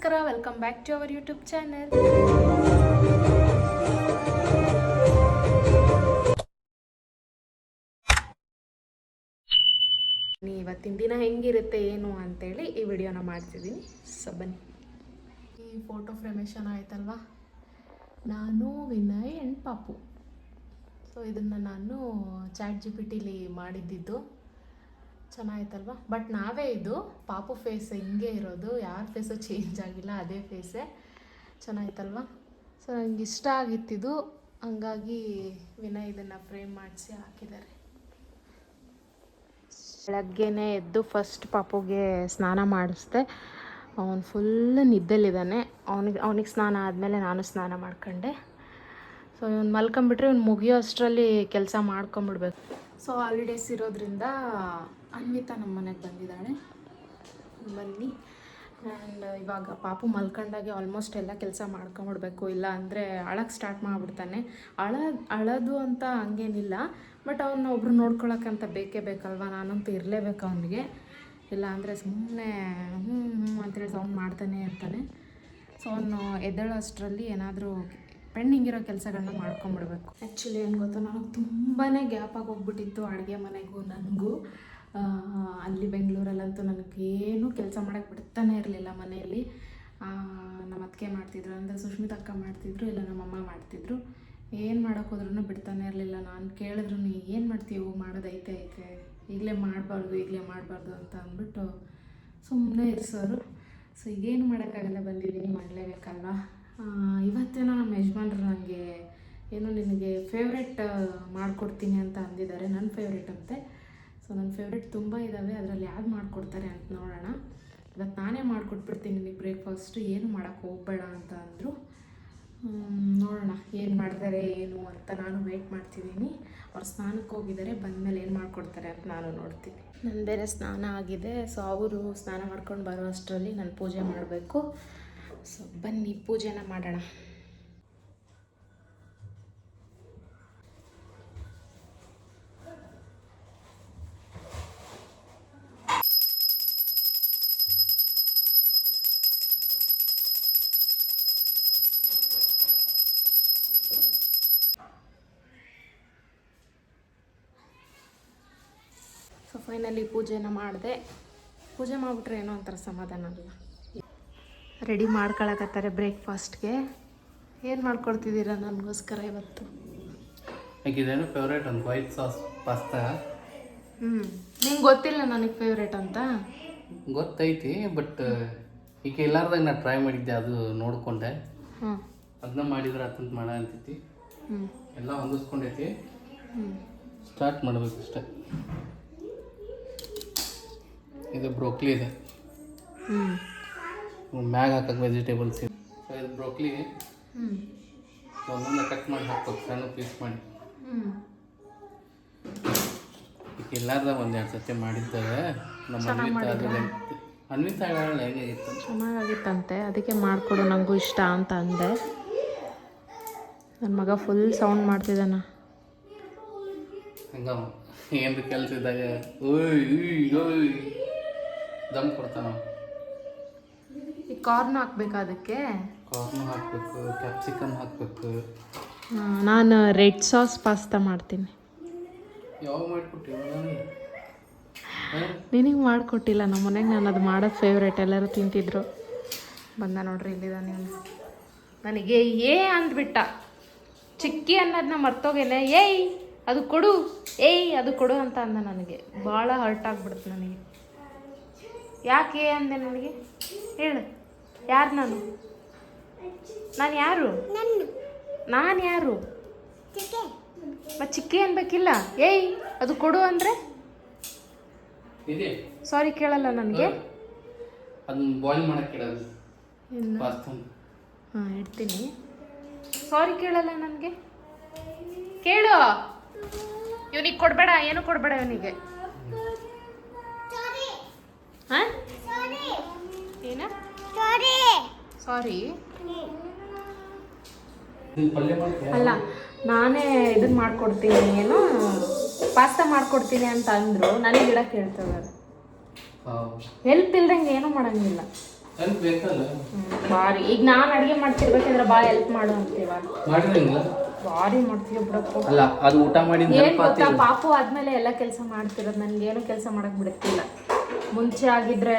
ನಮಸ್ಕಾರ, welcome back to our YouTube channel. ಇವತ್ತಿನ ದಿನ ಹೆಂಗಿರುತ್ತೆ ಏನು ಅಂತೇಳಿ ಈ ವಿಡಿಯೋನ ಮಾಡ್ತಿದ್ದೀನಿ. ಸೊ ಬನ್ನಿ. ಈ ಫೋಟೋ ಫ್ರೇಮೇಷನ್ ಆಯ್ತಲ್ವಾ, ನಾನು ವಿನಯ್ ಆ್ಯಂಡ್ ಪಾಪು. ಸೊ ಇದನ್ನು ನಾನು ChatGPTಲಿ ಮಾಡಿದ್ದಿದ್ದು. ಚೆನ್ನಾಗಿತ್ತಲ್ವ. ಬಟ್ ನಾವೇ ಇದು ಪಾಪು ಫೇಸ್ ಹಿಂಗೆ ಇರೋದು, ಯಾರ ಫೇಸು ಚೇಂಜ್ ಆಗಿಲ್ಲ, ಅದೇ ಫೇಸೇ. ಚೆನ್ನಾಗಿತ್ತಲ್ವ. ಸೊ ನನಗೆ ಇಷ್ಟ ಆಗಿತ್ತಿದು, ಹಂಗಾಗಿ ವಿನಯ್ ಇದನ್ನು ಫ್ರೇಮ್ ಮಾಡಿಸಿ ಹಾಕಿದ್ದಾರೆ. ಬೆಳಗ್ಗೆನೇ ಎದ್ದು ಫಸ್ಟ್ ಪಾಪುಗೆ ಸ್ನಾನ ಮಾಡಿಸ್ದೆ. ಅವನು ಫುಲ್ ನಿದ್ದೆಲಿದ್ದಾನೆ. ಅವನಿಗೆ ಸ್ನಾನ ಆದಮೇಲೆ ನಾನು ಸ್ನಾನ ಮಾಡ್ಕೊಂಡೆ. ಸೊ ಇವ್ನು ಮಲ್ಕೊಂಬಿಟ್ರೆ ಇವ್ನು ಮುಗಿಯೋ ಅಷ್ಟರಲ್ಲಿ ಕೆಲಸ ಮಾಡ್ಕೊಂಬಿಡ್ಬೇಕು. ಸೊ ಹಾಲಿಡೇಸ್ ಇರೋದ್ರಿಂದ ಅನ್ವಿತಾ ನಮ್ಮ ಮನೆಗೆ ಬಂದಿದ್ದಾಳೆ. ಬನ್ನಿ. ಆ್ಯಂಡ್ ಇವಾಗ ಪಾಪು ಮಲ್ಕೊಂಡಾಗೆ ಆಲ್ಮೋಸ್ಟ್ ಎಲ್ಲ ಕೆಲಸ ಮಾಡ್ಕೊಂಬಿಡ್ಬೇಕು, ಇಲ್ಲ ಅಂದರೆ ಅಳಕ್ಕೆ ಸ್ಟಾರ್ಟ್ ಮಾಡಿಬಿಡ್ತಾನೆ. ಅಳೋದು ಅಂತ ಹಂಗೇನಿಲ್ಲ, ಬಟ್ ಅವನ್ನ ಒಬ್ರು ನೋಡ್ಕೊಳಕ್ಕಂತ ಬೇಕೇ ಬೇಕಲ್ವ. ನಾನಂತೂ ಇರಲೇಬೇಕು ಅವನಿಗೆ, ಇಲ್ಲ ಅಂದರೆ ಸುಮ್ಮನೆ ಅಂತೇಳಿ ಸೌಂಡ್ ಮಾಡ್ತಾನೆ ಇರ್ತಾನೆ. ಸೊ ಅವನು ಎದ್ದೇಳೋ ಅಷ್ಟರಲ್ಲಿ ಏನಾದರೂ ಪೆಂಡಿಂಗ್ ಇರೋ ಕೆಲಸಗಳನ್ನ ಮಾಡ್ಕೊಂಬಿಡ್ಬೇಕು. ಆ್ಯಕ್ಚುಲಿ ಏನು ಗೊತ್ತಾ, ನನಗೆ ತುಂಬಾ ಗ್ಯಾಪ್ ಆಗೋಗ್ಬಿಟ್ಟಿತ್ತು ಅಡುಗೆ ಮನೆಗೂ ನನಗೂ. ಅಲ್ಲಿ ಬೆಂಗಳೂರಲ್ಲಂತೂ ನನಗೇನು ಕೆಲಸ ಮಾಡೋಕ್ಕೆ ಬಿಡ್ತಾನೆ ಇರಲಿಲ್ಲ ಮನೆಯಲ್ಲಿ. ನಮ್ಮ ಅತ್ತಿಗೆ ಮಾಡ್ತಿದ್ರು, ಅಂದರೆ ಸುಷ್ಮಿತಾ ಅಕ್ಕ ಮಾಡ್ತಿದ್ರು, ಇಲ್ಲ ನಮ್ಮಮ್ಮ ಮಾಡ್ತಿದ್ರು. ಏನು ಮಾಡೋಕ್ಕೋದ್ರೂ ಬಿಡ್ತಾನೆ ಇರಲಿಲ್ಲ. ನಾನು ಕೇಳಿದ್ರು, ನೀ ಏನು ಮಾಡ್ತೀವಿ, ಮಾಡೋದೈತೆ ಈಗಲೇ ಮಾಡಬಾರ್ದು ಅಂತ ಅಂದ್ಬಿಟ್ಟು ಸುಮ್ಮನೆ ಇರಿಸೋರು. ಸೊ ಈಗೇನು ಮಾಡೋಕ್ಕಾಗಲ್ಲ, ಬಂದಿದ್ದೀನಿ, ಮಾಡಲೇಬೇಕಲ್ವ. ಇವತ್ತೇನೋ ನಮ್ಮ ಯಜಮಾನ್ರು ನನಗೆ ಏನೋ ನಿನಗೆ ಫೇವ್ರೆಟ್ ಮಾಡಿಕೊಡ್ತೀನಿ ಅಂತ ಅಂದಿದ್ದಾರೆ. ನನ್ನ ಫೇವ್ರೆಟ್ ಅಂತೆ. ಸೊ ನನ್ನ ಫೇವ್ರೆಟ್ ತುಂಬ ಇದ್ದಾವೆ, ಅದರಲ್ಲಿ ಯಾವ್ದು ಮಾಡಿಕೊಡ್ತಾರೆ ಅಂತ ನೋಡೋಣ. ಇವತ್ತು ನಾನೇ ಮಾಡಿಕೊಟ್ಬಿಡ್ತೀನಿ ನಿನಗೆ ಬ್ರೇಕ್ಫಾಸ್ಟು, ಏನು ಮಾಡೋಕ್ಕೆ ಹೋಗಬೇಡ ಅಂತ ಅಂದರು. ನೋಡೋಣ ಏನು ಮಾಡ್ತಾರೆ ಏನು ಅಂತ. ನಾನು ವೆಯ್ಟ್ ಮಾಡ್ತಿದ್ದೀನಿ. ಅವ್ರು ಸ್ನಾನಕ್ಕೆ ಹೋಗಿದ್ದಾರೆ, ಬಂದಮೇಲೆ ಏನು ಮಾಡಿಕೊಡ್ತಾರೆ ಅಂತ ನಾನು ನೋಡ್ತೀನಿ. ನನ್ನ ಬೇರೆ ಸ್ನಾನ ಆಗಿದೆ. ಸೊ ಅವರು ಸ್ನಾನ ಮಾಡ್ಕೊಂಡು ಬರೋ ಅಷ್ಟರಲ್ಲಿ ನಾನು ಪೂಜೆ ಮಾಡಬೇಕು. ಸೊ ಬನ್ನಿ ಪೂಜೆನ ಮಾಡೋಣ. ಸೊ ಫೈನಲಿ ಪೂಜೆನ ಮಾಡಿದೆ. ಪೂಜೆ ಮಾಡಿಬಿಟ್ರೆ ಏನೋ ಒಂಥರ ಸಮಾಧಾನ ಅಲ್ಲ. ರೆಡಿ ಮಾಡ್ಕೊಳಕತ್ತಾರೆ ಬ್ರೇಕ್ಫಾಸ್ಟ್ಗೆ. ಏನು ಮಾಡ್ಕೊಡ್ತಿದ್ದೀರಾ ನನಗೋಸ್ಕರ ಇವತ್ತು? ಇದೇನು ಫೇವ್ರೇಟ್ ಒಂದು ವೈಟ್ ಸಾಸ್ ಪಾಸ್ತಾ. ನಿಂಗೆ ಗೊತ್ತಿಲ್ಲ ನನಗೆ ಫೇವ್ರೇಟ್ ಅಂತ? ಗೊತ್ತೈತಿ, ಬಟ್ ಈಗ ಎಲ್ಲಾರ್ದಾಗ ನಾನು ಟ್ರೈ ಮಾಡಿದ್ದೆ, ಅದು ನೋಡ್ಕೊಂಡೆ. ಅದನ್ನ ಮಾಡಿದ್ರೆ ಅತ್ತಂತ ಮಾಡ ಅಂತೈತಿ. ಎಲ್ಲ ಹೊಂದಿಸ್ಕೊಂಡೈತಿ, ಸ್ಟಾರ್ಟ್ ಮಾಡ್ಬೇಕು ಅಷ್ಟೆ. ಇದು ಬ್ರೋಕ್ಲಿ ಇದೆ, ಮ್ಯಾಗ ಹಾಕಕ್ಕೆ ವೆಜಿಟೇಬಲ್ಸ್ ಇದೆ. ಸೊ ಇದು ಬ್ರೋಕ್ಲಿ ಒಂದೊಂದು ಕಟ್ ಮಾಡಿ ಹಾಕ್ಬೇಕು, ಸಣ್ಣ ಪೀಸ್ ಮಾಡಿ. ಈಗ ಎಲ್ಲಾರ್ದಾಗ ಒಂದೆರಡು ಸತಿ ಮಾಡಿದ್ದಾರೆ. ನಮ್ಮ ಅನ್ವಿತಾ ಹೇಗಾಗಿತ್ತು, ಚೆನ್ನಾಗಾಗಿತ್ತಂತೆ. ಅದಕ್ಕೆ ಮಾಡಿಕೊಡು, ನನಗೂ ಇಷ್ಟ ಅಂತ ಅಂದೆ. ನನ್ನ ಮಗ ಫುಲ್ ಸೌಂಡ್ ಮಾಡ್ತಿದ್ದಾನ. ಹಂಗ ಏನು ಕೆಲಸ ಇದ್ದಾಗ ಓಯ್ ದಮ್ ಕೊಡ್ತಾನ. ಈ ಕಾರ್ನ್ ಹಾಕ್ಬೇಕಾ? ಅದಕ್ಕೆ ಕಾರ್ನ್ ಹಾಕಬೇಕು, ಕ್ಯಾಪ್ಸಿಕಮ್ ಹಾಕಬೇಕು. ನಾನು ರೆಡ್ ಸಾಸ್ ಪಾಸ್ತಾ ಮಾಡ್ತೀನಿ. ಯಾವಾಗ ಮಾಡಿಕೊಟ್ಟಿವ? ನಿನಗೆ ಮಾಡಿಕೊಟ್ಟಿಲ್ಲ, ನಮ್ಮ ಮನೆಗೆ ನಾನು ಅದು ಮಾಡೋದು ಫೇವ್ರೇಟ್. ಎಲ್ಲರೂ ತಿಂತಿದ್ರು. ಬಂದ ನೋಡ್ರಿ, ಇಲ್ಲಿದ್ದಾನೆ ಅವನು. ನನಗೆ ಅಂದ್ಬಿಟ್ಟ, ಚಿಕ್ಕಿ ಅನ್ನೋದನ್ನ ಮರ್ತೋಗೇನೆ. ಅದು ಕೊಡು, ಅದು ಕೊಡು ಅಂತ ಅಂದ. ನನಗೆ ಭಾಳ ಹರ್ಟ್ ಆಗ್ಬಿಡ್ತು. ನನಗೆ ಯಾಕೆ ಅಂದೆ? ನನಗೆ ಹೇಳು, ಯಾರು ನಾನು ಯಾರು? ನಾನು ಯಾರು? ಮತ್ತು ಚಿಕ್ಕಿ ಅನ್ಬೇಕಿಲ್ಲ. ಅದು ಕೊಡು ಅಂದರೆ ಸಾರಿ ಕೇಳಲ್ಲ ನನಗೆ. ಅದನ್ನ ಬಾಯ್ಲ್ ಮಾಡಕ್ಕೆ ಇಡೋದು ಪಾಸ್ತಾ. ಹಾಂ, ಇಡ್ತೀನಿ. ಸಾರಿ ಕೇಳಲ್ಲ ನನಗೆ. ಕೇಳು, ಇವನಿಗೆ ಕೊಡಬೇಡ, ಏನು ಕೊಡಬೇಡ ಇವನಿಗೆ. ಹಾಂ, ಏನ ಸಾರಿ ಅಲ್ಲ, ನಾನೇ ಇದನ್ನ ಮಾಡ್ಕೊಡ್ತೀನಿ, ಏನೋ ಪಾಸ್ತಾ ಮಾಡ್ಕೊಡ್ತೀನಿ ಅಂತ ಅಂದರು. ನನಗೆ ಗಿಡ ಕೇಳ್ತದ. ಹೆಲ್ಪ್ ಇಲ್ದಂಗೆ ಏನೂ ಮಾಡೋಂಗಿಲ್ಲ. ಹೆಲ್ಪ್ ಬೇಕಲ್ಲ. ಭಾರಿ ಈಗ ನಾನು ಅಡುಗೆ ಮಾಡ್ತಿರ್ಬೇಕಂದ್ರೆ ಭಾಳ ಹೆಲ್ಪ್ ಮಾಡು ಅಂತೀವ. ಮಾಡಿರಂಗಿಲ್ಲ ಭಾರಿ ಮಾಡ್ತೀವಿ ಬಿಡಪ್ಪ. ಅಲ್ಲ ಅದು ಊಟ ಮಾಡಿ ಏನು ಗೊತ್ತಾ, ಪಾಪು ಆದ್ಮೇಲೆ ಎಲ್ಲ ಕೆಲಸ ಮಾಡ್ತಿರೋದು, ನನಗೇನು ಕೆಲಸ ಮಾಡಕ್ ಬಿಡುತ್ತಿಲ್ಲ. ಮುಂಚೆ ಆಗಿದ್ರೆ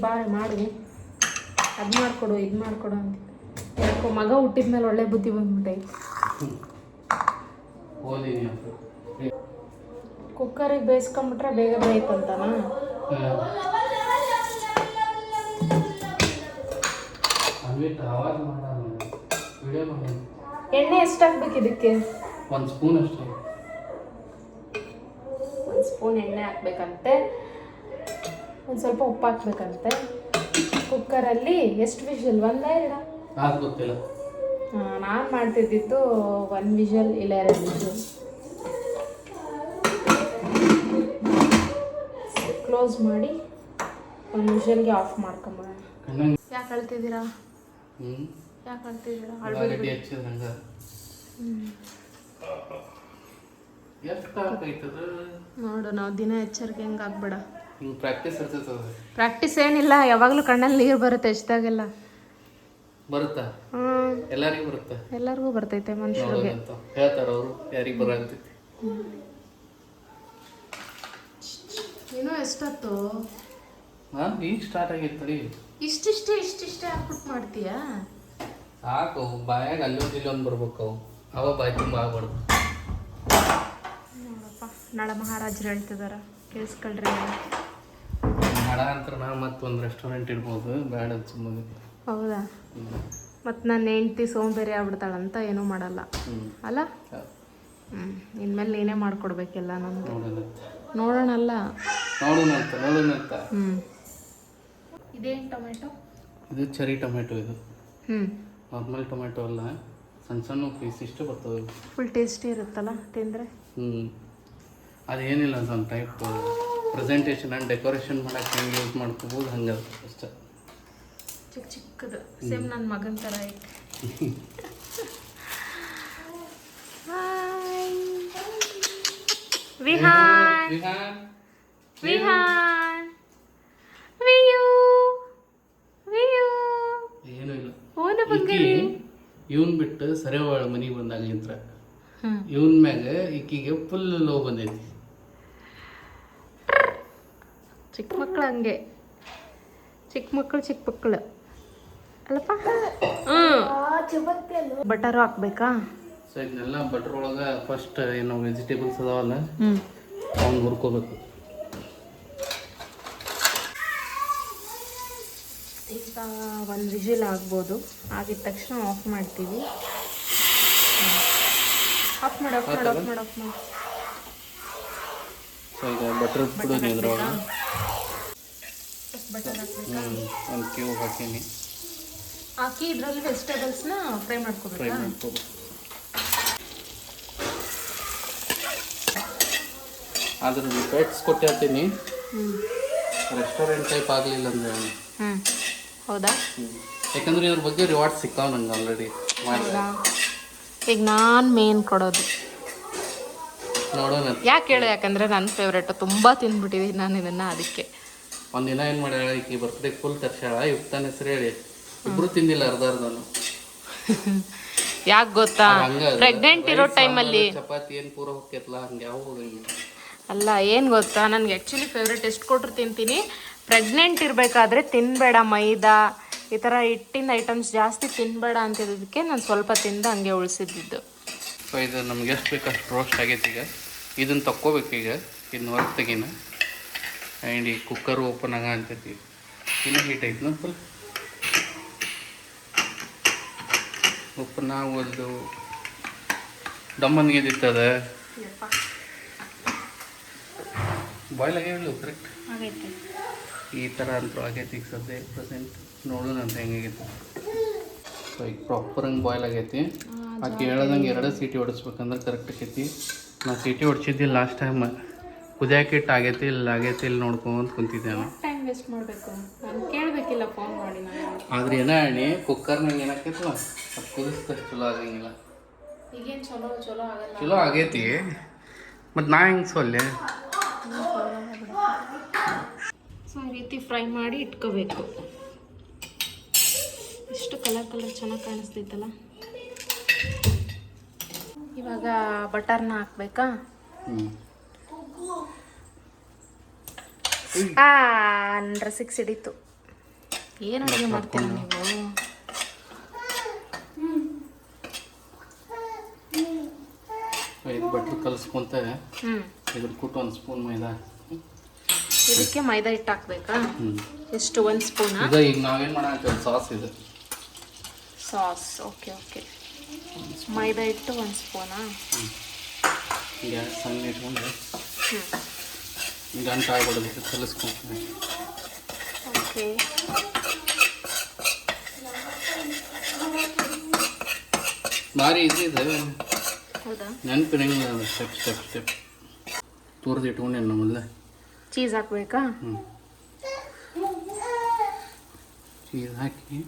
ಬಾರಿ ಮಾಡು, ಅದು ಮಾಡಿಕೊಡು ಇದು ಮಾಡಿಕೊಡು ಅಂತ. ಯಾಕೋ ಮಗ ಹುಟ್ಟಿದ್ಮೇಲೆ ಒಳ್ಳೆ ಬುದ್ಧಿ ಬಂದ್ಬಿಟ್ಟೈತೆ. ಕುಕ್ಕರಿಗೆ ಬೇಯಿಸ್ಕೊಂಬಿಟ್ರೆ ಬೇಗ ಬೇಯ್ತಂತಾನ. ಎಣ್ಣೆ ಎಷ್ಟು ಹಾಕ್ಬೇಕು ಇದಕ್ಕೆ? 1 ಸ್ಪೂನ್ ಅಷ್ಟೇ. 1 ಸ್ಪೂನ್ ಎಣ್ಣೆ ಹಾಕ್ಬೇಕಂತೆ, ಒಂದು ಸ್ವಲ್ಪ ಉಪ್ಪು ಹಾಕ್ಬೇಕಂತೆ. ಕುಕ್ಕರಲ್ಲಿ ಎಷ್ಟು ವಿಷಲ್? 1 2? ಅದು ಗೊತ್ತಿಲ್ಲ. ನಾನು ಮಾಡ್ತಿದ್ದಿದ್ದು 1 ವಿಷಲ್ ಇಲ್ಲ 2 ವಿಷಲ್. ಕ್ಲೋಸ್ ಮಾಡಿ 1 ವಿಷಲ್ಗೆ ಆಫ್ ಮಾಡ್ಕೊಂಬೋಣ. ಯಾಕೆ ಅಳ್ತಿದ್ದೀರಾ? ಯಾಕೆ ಅಳ್ತಿದ್ದೀರಾ? ಆಲ್ರೆಡಿ ಹಚ್ಚಿದ್ರಂಗ ನೋಡು, ನಾವು ದಿನ ಎಚ್ಚರಿಕೆ ಹೆಂಗೆ ಆಗ್ಬೇಡ. ಹಿಂಗೆ ಪ್ರಾಕ್ಟೀಸ್ ಇರ್ತೈತೆ. ಪ್ರಾಕ್ಟೀಸ್ ಏನಿಲ್ಲ, ಯಾವಾಗಲೂ ಕಣ್ಣಲ್ಲಿ ನೀರು ಬರುತ್ತೆ ಎಷ್ಟಾಗೆಲ್ಲ. ಬರುತ್ತಾ? ಎಲ್ಲರಿಗೂ ಬರುತ್ತಾ? ಎಲ್ಲರಿಗೂ ಬರ್ತೈತೆ ಮನುಷ್ಯರಿಗೆ. ಹೇಳ್ತಾರ ಅವರು ಯಾರಿಗೆ ಬರತೈತಿ. ಇನ್ನೂ ಎಷ್ಟೊತ್ತು? ಈಗ ಸ್ಟಾರ್ಟ್ ಆಗೈತೆ ತಡಿ. ಇಷ್ಟಿಷ್ಟೇ ಹಾಕ್ಬಿಟ್ಟು ಮಾಡ್ತೀಯಾ? ಸಾಕು, ಬಾಯಾಗ ಅಲ್ಲೊಂದು ಇಲ್ಲೊಂದು ಬರ್ಬೇಕು. ಅವ ಬಾಯಿ ತುಂಬ ಆಗ್ಬಾರ್ದು. ನೋಡಪ್ಪ, ನಳ ಮಹಾರಾಜರು ಹೇಳ್ತಿದಾರ, ಕೇಳಿಸ್ಕೊಳ್ರಿ. ನಳ ಅಂತ ನಾ ಮತ್ತೊಂದು ರೆಸ್ಟೋರೆಂಟ್ ಇಡ್ಬೋದು, ಬೇಡ ಸುಮ್ಮನೆ. ಹೌದಾ? ಮತ್ತು ನನ್ನ ಹೆಂಡ್ತಿ ಸೋಂಬೇರಿ ಆಗ್ಬಿಡ್ತಾಳಂತ ಏನೂ ಮಾಡಲ್ಲ ಅಲ್ಲ? ಇನ್ಮೇಲೆ ನೀನೇ ಮಾಡ್ಕೊಡ್ಬೇಕೆಲ್ಲ ನಮಗೆ. ನೋಡೋಣಲ್ಲ, ನೋಡೋಣಂತ. ಇದೇನು ಟೊಮೆಟೊ? ಇದು ಚೆರಿ ಟೊಮೆಟೊ. ಇದು ನಾರ್ಮಲ್ ಟೊಮೆಟೊ ಅಲ್ಲ, ಸಣ್ಣ ಸಣ್ಣ ಪೀಸ್ ಇಷ್ಟು ಬರ್ತವೆ. ಫುಲ್ ಟೇಸ್ಟಿ ಇರುತ್ತಲ್ಲ ತಿಂದರೆ. ಅದೇನಿಲ್ಲ, ಒಂದು ಟೈಪ್ ಪ್ರೆಸೆಂಟೇಷನ್ ಆ್ಯಂಡ್ ಡೆಕೋರೇಷನ್ ಮಾಡೋಕ್ಕೆ ಹೆಂಗೆ ಯೂಸ್ ಮಾಡ್ಕೋಬೋದು ಹಂಗೆ ಅಷ್ಟೇ. ಚಿಕ್ಕದು ಸೇಮ್ ನನ್ನ ಮಗನ ಥರ ಐತೆ. ವಿಹಾನ್ ಏನೂ ಇಲ್ಲ. ಇವನ್ ಬಿಟ್ಟು ಸರಿವಾಳ ಮನೆಗೆ ಬಂದಾಗಿಂತ್ರ ಇವನ್ ಮ್ಯಾಗ ಈಕಿಗೆ ಫುಲ್ ಲೋ ಬಂದೈತಿ. ಚಿಕ್ಕ ಮಕ್ಕಳು ಹಂಗೆ, ಚಿಕ್ಕ ಮಕ್ಕಳು ಅಲ್ಲಪ್ಪ. ಬಟರು ಹಾಕ್ಬೇಕಾ? ಸೊ ಇದನ್ನೆಲ್ಲ ಬಟರ್ ಒಳಗೆ ಫಸ್ಟ್ ಏನು ವೆಜಿಟೇಬಲ್ಸ್ ಅದಾವಲ್ಲ ಅವ್ನು ಹುರ್ಕೋಬೇಕು. ಈಗ 1 ವಿಷಲ್ ಆಗ್ಬೋದು. ಆಗಿದ ತಕ್ಷಣ ಆಫ್ ಮಾಡ್ತೀವಿ. ಆಫ್ ಮಾಡಿ. ಸೊ ಈಗ ಬಟರ್ ಬಿಡೋದು ಇದ್ರೊಳಗೆ. ಬಟರ್ ಹಾಕ್ಬೇಕಾ? ಒಂದು ಕ್ಯೂಬ್ ಹಾಕಿ ಇದರಲ್ಲಿ ವೆಜಿಟೇಬಲ್ಸ್ನ ಫ್ರೈ ಮಾಡ್ಕೋಬೇಕಾ? ಅದ್ರ ಪೇಟ್ಸ್ ಕೊಟ್ಟಿರ್ತೀನಿ. ರೆಸ್ಟೋರೆಂಟ್ ಟೈಪ್ ಆಗಲಿಲ್ಲ ಅಂದರೆ. ಹೌದಾ? ಯಾಕಂದ್ರೆ ಇದ್ರ ಬಗ್ಗೆ ರಿವಾರ್ಡ್ಸ್ ಸಿಕ್ಕಾವ ನಂಗೆ ಆಲ್ರೆಡಿ ಮಾಡಿದ. ಈಗ ನಾನು ಮೇನ್ ಕೊಡೋದು ನೋಡೋಣ. ಯಾಕೆ ಹೇಳು? ಯಾಕಂದರೆ ನನ್ನ ಫೇವ್ರೇಟು, ತುಂಬ ತಿಂದ್ಬಿಟ್ಟಿದ್ದೀನಿ ನಾನು ಇದನ್ನು. ಅದಕ್ಕೆ ಒಂದಿನ ಏನು ಮಾಡ್ಯಾಳ, ಈಕಿ ಬರ್ತ್ಡೇ ಫುಲ್ ತರ್ಸ್ಯಾಳ. ಯುಕ್ತಾನ ಹೆಸರು ಹೇಳಿ ಇಬ್ರು ತಿಂದಿಲ್ಲ ಅರ್ಧನು. ಯಾಕೆ ಗೊತ್ತಾ, ಪ್ರೆಗ್ನೆಂಟ್ ಇರೋ ಟೈಮಲ್ಲಿ ಚಪಾತಿ ಏನು ಪೂರ ಹೋಗ್ತಿರ್ಲ ಹಂಗೆ ಯಾವ ಹೋಗಂಗಿಲ್ಲ. ಅಲ್ಲ, ಏನು ಗೊತ್ತಾ, ನನಗೆ ಆ್ಯಕ್ಚುಲಿ ಫೇವ್ರೇಟ್ ಎಷ್ಟು ಕೊಟ್ಟರು ತಿಂತೀನಿ. ಪ್ರೆಗ್ನೆಂಟ್ ಇರಬೇಕಾದ್ರೆ ತಿನ್ನಬೇಡ ಮೈದಾ, ಈ ಥರ ಹಿಟ್ಟಿನ ಐಟಮ್ಸ್ ಜಾಸ್ತಿ ತಿನ್ನಬೇಡ ಅಂತಿದ್ದಕ್ಕೆ ನಾನು ಸ್ವಲ್ಪ ತಿಂದು ಹಂಗೆ ಉಳಿಸಿದ್ದು. ಸೊ ಇದು ನಮ್ಗೆ ಎಷ್ಟು ಬೇಕು ಅಷ್ಟು ರೋಸ್ಟ್ ಆಗೈತೆ. ಈಗ ಇದನ್ನು ತಕ್ಕೋಬೇಕು. ಈಗ ಇದನ್ನ ಹೊರಗೆ ತೆಗಿನ. ಆ್ಯಂಡ್ ಈ ಕುಕ್ಕರ್ ಓಪನ್ ಆಗ ಅಂತೈತಿ. ಇನ್ನೂ ಹೀಟ್ ಐತಿ ನೋಡಿ ಫುಲ್. ಓಪನ್ ಆಗೋದು ದಮ್ಮನ್ಗೆ ಇದಿತ್ತದ. ಬಾಯ್ಲ್ ಆಗ್ಯಾವಿಲ್ಲ ಕರೆಕ್ಟ್ ಈ ಥರ ಅಂತೂ ಆಗೈತಿ. ಈಗ ಸದ್ಯ ಪ್ರೆಸೆಂಟ್ ನೋಡೋಣ ಅಂತ ಹೆಂಗಾಗೈತಿ. ಸೊ ಈಗ ಪ್ರಾಪರ್ ಹಂಗೆ ಬಾಯ್ಲ್ ಆಗೈತಿ. ಆಕೆ ಹೇಳ್ದಂಗೆ 2 ಸೀಟಿ ಹೊಡಿಸ್ಬೇಕಂದ್ರೆ ಕರೆಕ್ಟ್ ಆಕೈತಿ. ನಾನು ಸೀಟಿ ಹೊಡ್ಸಿದ್ದಿಲ್ಲ ಲಾಸ್ಟ್ ಟೈಮ್. ಕುದಿಯಾಕಿಟ್ಟು ಆಗೈತಿ ಇಲ್ಲಿ ನೋಡ್ಕೊಂತ ಕುಂತಿದ್ದೆ ನಾನು. ಟೈಮ್ ವೇಸ್ಟ್ ಮಾಡಬೇಕು, ನಾನು ಕೇಳಬೇಕಿಲ್ಲ ಫೋನ್ ಮಾಡಿ. ಆದ್ರೆ ಏನೋ ಅಣ್ಣಿ ಕುಕ್ಕರ್ನಾಗ ಏನಾಕೈತಲ್ಲ ಅದು ಕುದಿಸ್ತಷ್ಟು ಚಲೋ ಆಗಂಗಿಲ್ಲ. ಈಗೇನು ಚಲೋ ಆಗಲ್ಲ. ಚಲೋ ಆಗೈತಿ ಮತ್ತು ನಾ ಹೆಂಗೆ ಸೊಲ್ಲೆ. ಸೊ ಈ ರೀತಿ ಫ್ರೈ ಮಾಡಿ ಇಟ್ಕೋಬೇಕು. ಇಷ್ಟು ಕಲರ್ ಚೆನ್ನಾಗಿ ಕಾಣಿಸ್ತೈತಲ್ಲ. ಇವಾಗ ಬಟರ್ನ ಹಾಕ್ಬೇಕಾ? ಡ್ರೆಸ್ಸಿಗೆ ಸಿಡಿತು. ಏನು ಅಡುಗೆ ಮಾಡ್ತೀರಾ ನೀವು? ಇದು ಬಟ್ಲು ಕಲಿಸ್ಕೊಂತ ಇದ್ರ ಕೊಟ್ಟು 1 ಸ್ಪೂನ್ ಮೈದಾ. ಇದಕ್ಕೆ ಮೈದಾ ಹಿಟ್ಟು ಹಾಕ್ಬೇಕಾ? ಎಷ್ಟು? 1 ಸ್ಪೂನಾ? ಈಗ ನಾವೇನು ಮಾಡೋಣ ಸಾಸ್ ಇದೆ. Sauce okay. ಮೈದಾ ಹಿಟ್ಟು 1 ಸ್ಪೂನಾ? ಗ್ಯಾಸ್ ಸಣ್ಣ ಇಟ್ಕೊಂಡು ಗಂಟು ಆಗ್ಬಿಡೋದಕ್ಕೆ ಕಲಿಸ್ಕೊಂತೀನಿ. ಓಕೆ. ಭಾರಿ ಈಸಿ ಇದೆ. ಹೌದಾ? ನೆನಪಿರಂಗಿಲ್ಲ. ಸ್ಟೆಪ್ ತುರ್ದು ಇಟ್ಕೊಂಡೇನು ನಮ್ಮಲ್ಲೇ. ಚೀಸ್ ಹಾಕ್ಬೇಕಾ? ಚೀಸ್ ಹಾಕಿ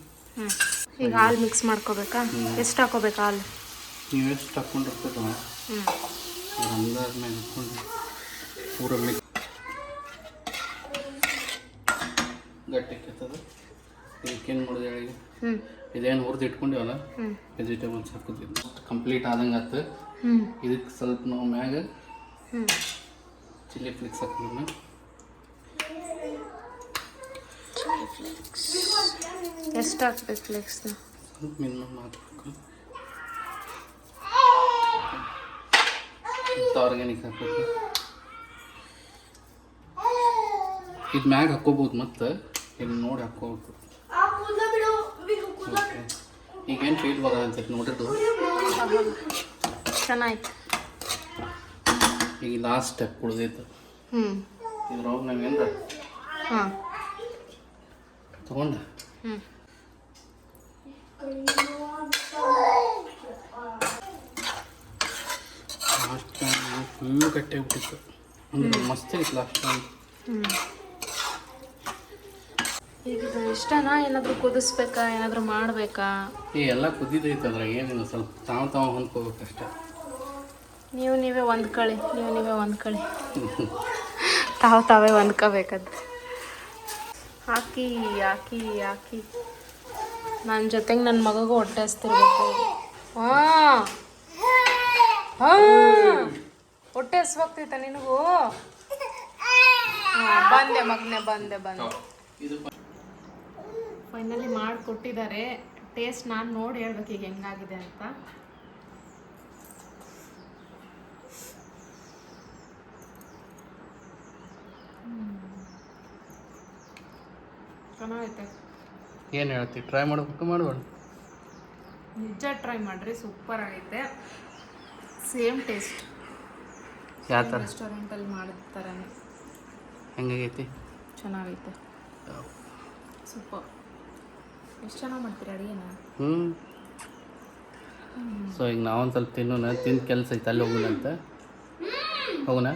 ಈಗ ಹಾಲು ಮಿಕ್ಸ್ ಮಾಡ್ಕೋಬೇಕಾ? ಎಷ್ಟು ಹಾಕೋಬೇಕಾ ಹಾಲು? ನೀವು ಎಷ್ಟು ಹಾಕ್ಕೊಂಡಿರ್ತೈತೆ ಅಂದಾಜ್ ಮೇಲೆ ಹಾಕ್ಕೊಂಡು ಪೂರ ಮಿಕ್ಸ್ ಗಟ್ಟಿರ್ತದೆ. ಇದಕ್ಕೇನು ಮಾಡಿದೆ ಹೇಳಿ, ಇದೇನು ಹುರಿದು ಇಟ್ಕೊಂಡಿವಲ್ಲ ವೆಜಿಟೇಬಲ್ಸ್ ಹಾಕೋದಿದ್ದು ಕಂಪ್ಲೀಟ್ ಆದಂಗೆ ಆಯ್ತು. ಇದಕ್ಕೆ ಸ್ವಲ್ಪ ನಾವು ಮ್ಯಾಗ ಚಿಲ್ಲಿ ಫ್ಲೇಕ್ಸ್ ಹಾಕಿದ್ವಿ. ಎಷ್ಟು ಹಾಕ್ಬೇಕು ಫ್ಲೇಕ್ಸ್ನ? ಸ್ವಲ್ಪ ಮಿನಿಮಮ್ ಹಾಕ್ಬೇಕು. ಆರ್ಗ್ಯಾನಿಕ್ ಹಾಕ್ಬೇಕು. ಇದು ಮ್ಯಾಗ ಹಾಕೋಬೋದು, ಮತ್ತು ಇಲ್ಲಿ ನೋಡಿ ಹಾಕೋಬೇಕು. ಈಗೇನು ಫೀಲ್ ಬರೋದಂತ ನೋಡಿದ್ದು ಚೆನ್ನಾಯ್ತು. ಈಗ ಲಾಸ್ಟ್ ಸ್ಟೆಪ್ ಉಳಿದೈತೆ. ಇದ್ರೊಳಗೆ ನಾವೇನ್ರ ತಗೊಂಡ ಲಾಸ್ಟ್ ಟೈಮ್ ಫುಲ್ಲು ಗಟ್ಟಿ ಬಿಟ್ಟಿತ್ತು. ಅಂದ್ರೆ ಮಸ್ತ್ ಐತೆ ಲಾಸ್ಟ್ ಟೈಮ್. ಈಗ ಇಷ್ಟನಾ? ಏನಾದರೂ ಕುದಿಸ್ಬೇಕಾ? ಏನಾದರೂ ಮಾಡಬೇಕಾ? ಎಲ್ಲ ಕುದ್ದಿದ್ದೈತೆ ಅದ್ರಾಗ ಏನಿಲ್ಲ. ಸ್ವಲ್ಪ ತಾವು ಹೊಂದ್ಕೋಬೇಕಷ್ಟೆ. ನೀವೇ ಹೊಂದ್ಕೊಳ್ಳಿ. ತಾವೇ ಹೊಂದ್ಕೋಬೇಕಂತ. ಹಾಕಿ ನನ್ನ ಜೊತೆಗೆ ನನ್ನ ಮಗಗೂ ಹೊಟ್ಟೆ ಹಸ್ತಿರ್ಬೇಕು. ಹೊಟ್ಟೆ ಹಸ್ವಾಗ್ತೈತ ನಿನಗೂ? ಬಂದೆ ಮಗನೆ, ಬಂದೆ. ಫೈನಲಿ ಮಾಡಿಕೊಟ್ಟಿದ್ದಾರೆ. ಟೇಸ್ಟ್ ನಾನು ನೋಡಿ ಹೇಳ್ಬೇಕು ಈಗ ಹೆಂಗಾಗಿದೆ ಅಂತ. ಚೆನ್ನಾಗೈತೆ. ಏನು ಹೇಳ್ತಿ? ಟ್ರೈ ಮಾಡ್ಬೇಕು ಮಾಡಬೇಡ? ನಿಜ ಟ್ರೈ ಮಾಡಿರಿ, ಸೂಪರ್ ಆಗೈತೆ. ಸೇಮ್ ಟೇಸ್ಟ್ ಯಾವ ಥರ ರೆಸ್ಟೋರೆಂಟಲ್ಲಿ ಮಾಡಿರ್ತಾರೆ. ಹೆಂಗಾಗೈತಿ? ಚೆನ್ನಾಗೈತೆ, ಸೂಪರ್. ಎಷ್ಟು ಚೆನ್ನಾಗಿ ಮಾಡ್ತೀರಿ ಅಡುಗೆನ. ಸೊ ಈಗ ನಾವೊಂದು ಸ್ವಲ್ಪ ತಿನ್ನೋಣ. ತಿಂದು ಕೆಲಸ ಐತೆ, ಅಲ್ಲಿ ಹೋಗೋಣ.